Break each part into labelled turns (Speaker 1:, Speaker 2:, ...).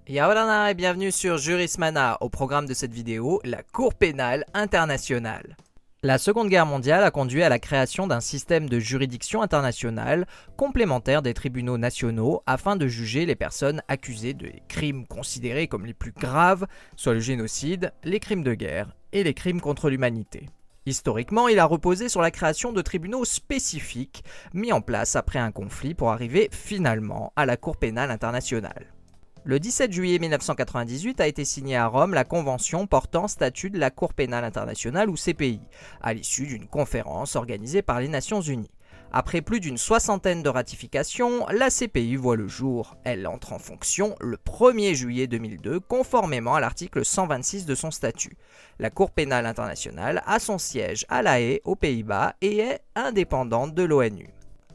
Speaker 1: Yaorana et bienvenue sur Jurismana. Au programme de cette vidéo, la Cour pénale internationale. La Seconde Guerre mondiale a conduit à la création d'un système de juridiction internationale complémentaire des tribunaux nationaux afin de juger les personnes accusées de crimes considérés comme les plus graves, soit le génocide, les crimes de guerre et les crimes contre l'humanité. Historiquement, il a reposé sur la création de tribunaux spécifiques mis en place après un conflit pour arriver finalement à la Cour pénale internationale. Le 17 juillet 1998 a été signée à Rome la Convention portant statut de la Cour pénale internationale ou CPI, à l'issue d'une conférence organisée par les Nations Unies. Après plus d'une soixantaine de ratifications, la CPI voit le jour. Elle entre en fonction le 1er juillet 2002, conformément à l'article 126 de son statut. La Cour pénale internationale a son siège à La Haye, aux Pays-Bas, et est indépendante de l'ONU.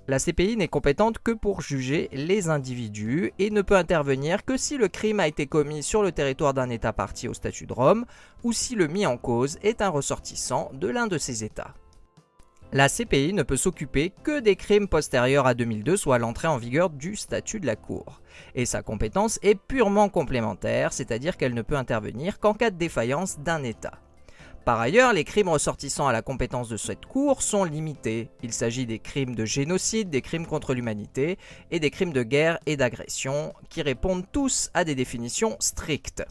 Speaker 1: La CPI n'est compétente que pour juger les individus et ne peut intervenir que si le crime a été commis sur le territoire d'un État partie au statut de Rome ou si le mis en cause est un ressortissant de l'un de ces États. La CPI ne peut s'occuper que des crimes postérieurs à 2002, soit l'entrée en vigueur du statut de la Cour. Et sa compétence est purement complémentaire, c'est-à-dire qu'elle ne peut intervenir qu'en cas de défaillance d'un État. Par ailleurs, les crimes ressortissant à la compétence de cette cour sont limités. Il s'agit des crimes de génocide, des crimes contre l'humanité et des crimes de guerre et d'agression qui répondent tous à des définitions strictes.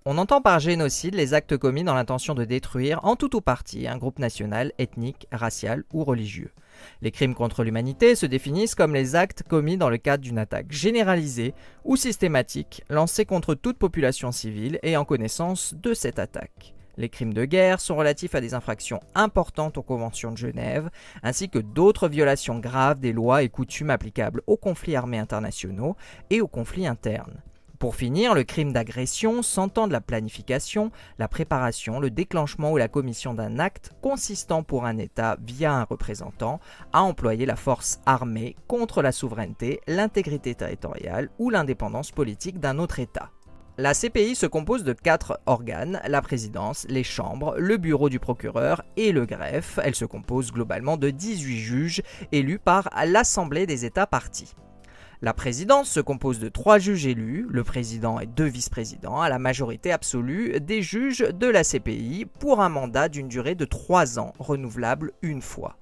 Speaker 1: On entend par génocide les actes commis dans l'intention de détruire en tout ou partie un groupe national, ethnique, racial ou religieux. Les crimes contre l'humanité se définissent comme les actes commis dans le cadre d'une attaque généralisée ou systématique lancée contre toute population civile ayant connaissance de cette attaque. Les crimes de guerre sont relatifs à des infractions importantes aux conventions de Genève, ainsi que d'autres violations graves des lois et coutumes applicables aux conflits armés internationaux et aux conflits internes. Pour finir, le crime d'agression s'entend de la planification, la préparation, le déclenchement ou la commission d'un acte consistant pour un État via un représentant à employer la force armée contre la souveraineté, l'intégrité territoriale ou l'indépendance politique d'un autre État. La CPI se compose de 4 organes, la présidence, les chambres, le bureau du procureur et le greffe. Elle se compose globalement de 18 juges élus par l'Assemblée des États parties. La présidence se compose de 3 juges élus, le président et 2 vice-présidents, à la majorité absolue des juges de la CPI pour un mandat d'une durée de 3 ans, renouvelable une fois.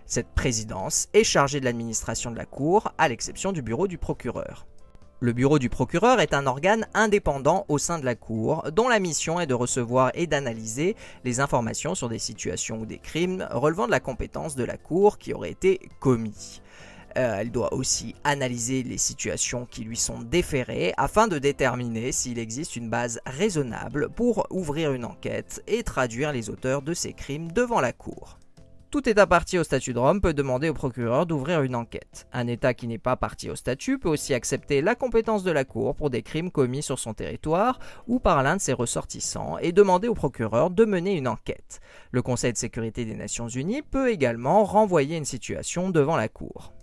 Speaker 1: Cette présidence est chargée de l'administration de la Cour, à l'exception du bureau du procureur. Le bureau du procureur est un organe indépendant au sein de la Cour, dont la mission est de recevoir et d'analyser les informations sur des situations ou des crimes relevant de la compétence de la Cour qui auraient été commis. Elle doit aussi analyser les situations qui lui sont déférées afin de déterminer s'il existe une base raisonnable pour ouvrir une enquête et traduire les auteurs de ces crimes devant la Cour. Tout État partie au statut de Rome peut demander au procureur d'ouvrir une enquête. Un État qui n'est pas partie au statut peut aussi accepter la compétence de la Cour pour des crimes commis sur son territoire ou par l'un de ses ressortissants et demander au procureur de mener une enquête. Le Conseil de sécurité des Nations Unies peut également renvoyer une situation devant la Cour.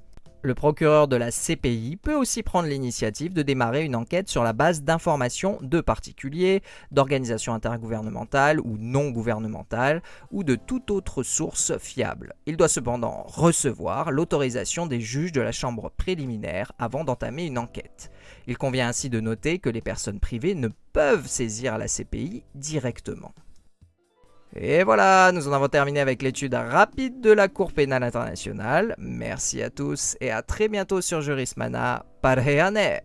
Speaker 1: Le procureur de la CPI peut aussi prendre l'initiative de démarrer une enquête sur la base d'informations de particuliers, d'organisations intergouvernementales ou non gouvernementales ou de toute autre source fiable. Il doit cependant recevoir l'autorisation des juges de la chambre préliminaire avant d'entamer une enquête. Il convient ainsi de noter que les personnes privées ne peuvent saisir la CPI directement. Et voilà, nous en avons terminé avec l'étude rapide de la Cour pénale internationale. Merci à tous et à très bientôt sur Jurismana. Parheyane!